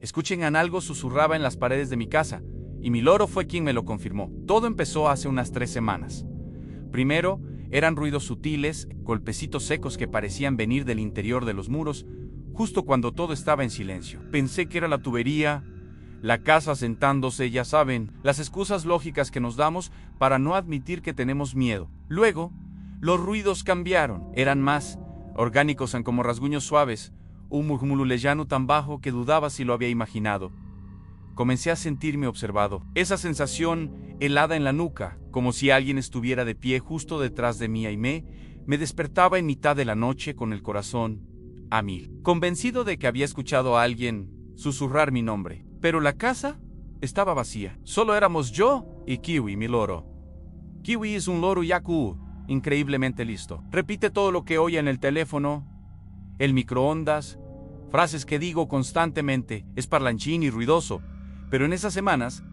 Escuchen, algo susurraba en las paredes de mi casa, y mi loro fue quien me lo confirmó. Todo empezó hace unas 3 semanas. Primero, eran ruidos sutiles, golpecitos secos que parecían venir del interior de los muros, justo cuando todo estaba en silencio. Pensé que era la tubería, la casa sentándose, ya saben, las excusas lógicas que nos damos para no admitir que tenemos miedo. Luego, los ruidos cambiaron, eran más orgánicos, como rasguños suaves, un murmullo tan bajo que dudaba si lo había imaginado. Comencé a sentirme observado, esa sensación helada en la nuca, como si alguien estuviera de pie justo detrás de mí, y me despertaba en mitad de la noche con el corazón a 1000, convencido de que había escuchado a alguien susurrar mi nombre. Pero la casa estaba vacía. Solo éramos yo y Kiwi, mi loro. Kiwi es un loro yaku, increíblemente listo. Repite todo lo que oye en el teléfono, el microondas, frases que digo constantemente. Es parlanchín y ruidoso. Pero en esas semanas,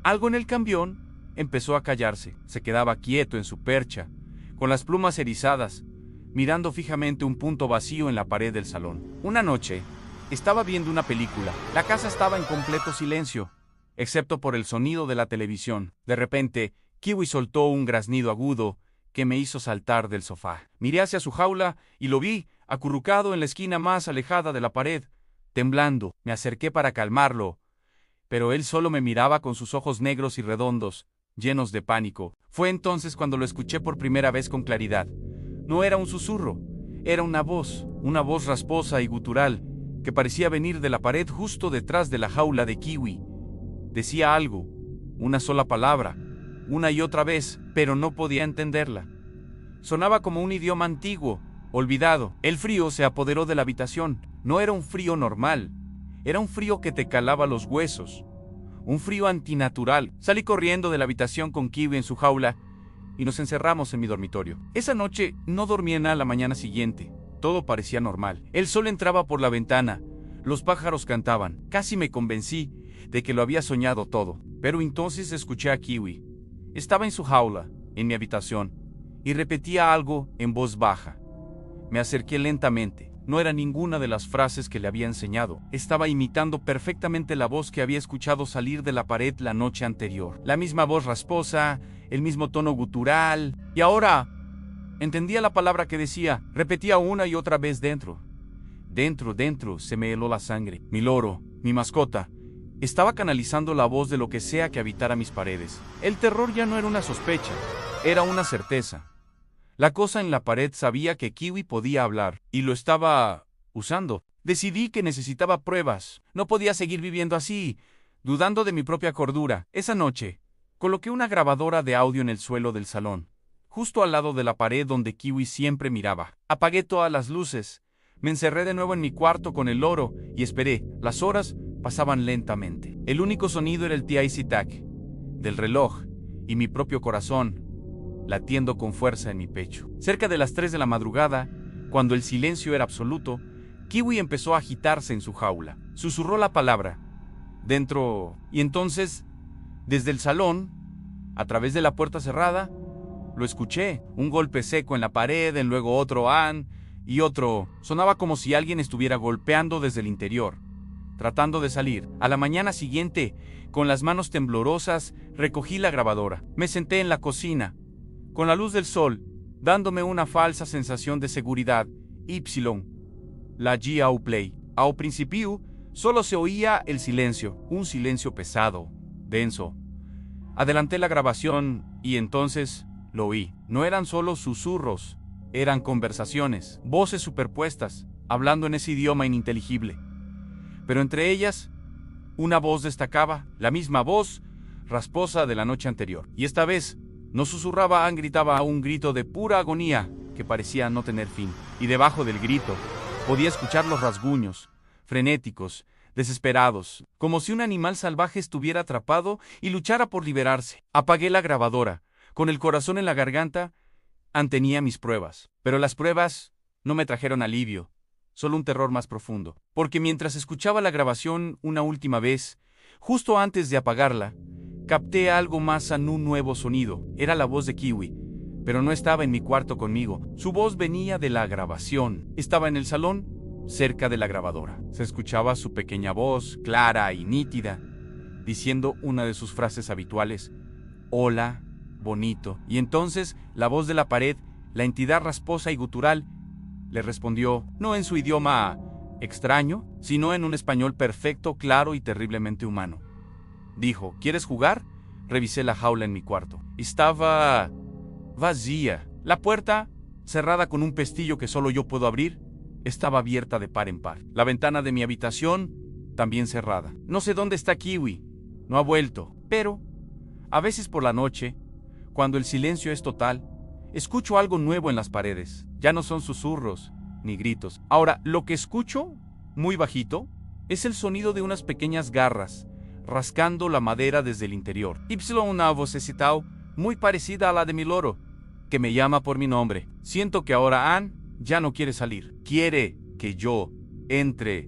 algo en el camión empezó a callarse. Se quedaba quieto en su percha, con las plumas erizadas, mirando fijamente un punto vacío en la pared del salón. Una noche, estaba viendo una película. La casa estaba en completo silencio, excepto por el sonido de la televisión. De repente, Kiwi soltó un graznido agudo que me hizo saltar del sofá. Miré hacia su jaula y lo vi acurrucado en la esquina más alejada de la pared, temblando. Me acerqué para calmarlo, pero él solo me miraba con sus ojos negros y redondos, llenos de pánico. Fue entonces cuando lo escuché por primera vez con claridad. No era un susurro, era una voz rasposa y gutural, que parecía venir de la pared justo detrás de la jaula de Kiwi. Decía algo, una sola palabra, una y otra vez, pero no podía entenderla. Sonaba como un idioma antiguo, olvidado. El frío se apoderó de la habitación. No era un frío normal, era un frío que te calaba los huesos, un frío antinatural. Salí corriendo de la habitación con Kiwi en su jaula y nos encerramos en mi dormitorio. Esa noche no dormí nada. La mañana siguiente todo parecía normal. El sol entraba por la ventana, los pájaros cantaban. Casi me convencí de que lo había soñado todo. Pero entonces escuché a Kiwi. Estaba en su jaula, en mi habitación, y repetía algo en voz baja. Me acerqué lentamente. No era ninguna de las frases que le había enseñado. Estaba imitando perfectamente la voz que había escuchado salir de la pared la noche anterior. La misma voz rasposa, el mismo tono gutural. Y ahora entendía la palabra que decía. Repetía una y otra vez: dentro. Dentro, se me heló la sangre. Mi loro, mi mascota, estaba canalizando la voz de lo que sea que habitara mis paredes. El terror ya no era una sospecha, era una certeza. La cosa en la pared sabía que Kiwi podía hablar, y lo estaba usando. Decidí que necesitaba pruebas. No podía seguir viviendo así, dudando de mi propia cordura. Esa noche, coloqué una grabadora de audio en el suelo del salón, justo al lado de la pared donde Kiwi siempre miraba. Apagué todas las luces, me encerré de nuevo en mi cuarto con el loro y esperé. Las horas pasaban lentamente. El único sonido era el tic-tac del reloj y mi propio corazón latiendo con fuerza en mi pecho. Cerca de las 3 de la madrugada, cuando el silencio era absoluto, Kiwi empezó a agitarse en su jaula. Susurró la palabra, dentro, y entonces, desde el salón, a través de la puerta cerrada, lo escuché. Un golpe seco en la pared, luego otro y otro. Sonaba como si alguien estuviera golpeando desde el interior, tratando de salir. A la mañana siguiente, con las manos temblorosas, recogí la grabadora. Me senté en la cocina, con la luz del sol, dándome una falsa sensación de seguridad. La G.A.U. Play. Al principio, solo se oía el silencio, un silencio pesado, denso. Adelanté la grabación y entonces lo oí. No eran solo susurros, eran conversaciones, voces superpuestas, hablando en ese idioma ininteligible. Pero entre ellas, una voz destacaba, la misma voz rasposa de la noche anterior. Y esta vez, no susurraba, gritaba un grito de pura agonía que parecía no tener fin. Y debajo del grito, podía escuchar los rasguños, frenéticos, desesperados, como si un animal salvaje estuviera atrapado y luchara por liberarse. Apagué la grabadora. Con el corazón en la garganta, tenía mis pruebas. Pero las pruebas no me trajeron alivio, solo un terror más profundo. Porque mientras escuchaba la grabación una última vez, justo antes de apagarla, capté algo más en un nuevo sonido. Era la voz de Kiwi, pero no estaba en mi cuarto conmigo. Su voz venía de la grabación. Estaba en el salón, cerca de la grabadora. Se escuchaba su pequeña voz, clara y nítida, diciendo una de sus frases habituales: «Hola, bonito». Y entonces la voz de la pared, la entidad rasposa y gutural, le respondió, no en su idioma extraño, sino en un español perfecto, claro y terriblemente humano. Dijo: «¿Quieres jugar?». Revisé la jaula en mi cuarto. Estaba vacía. La puerta, cerrada con un pestillo que solo yo puedo abrir, estaba abierta de par en par. La ventana de mi habitación, también cerrada. No sé dónde está Kiwi. No ha vuelto. Pero, a veces por la noche, cuando el silencio es total, escucho algo nuevo en las paredes. Ya no son susurros ni gritos. Ahora, lo que escucho, muy bajito, es el sonido de unas pequeñas garras rascando la madera desde el interior. Y una vocecita muy parecida a la de mi loro, que me llama por mi nombre. Siento que ahora Ann ya no quiere salir. Quiere que yo entre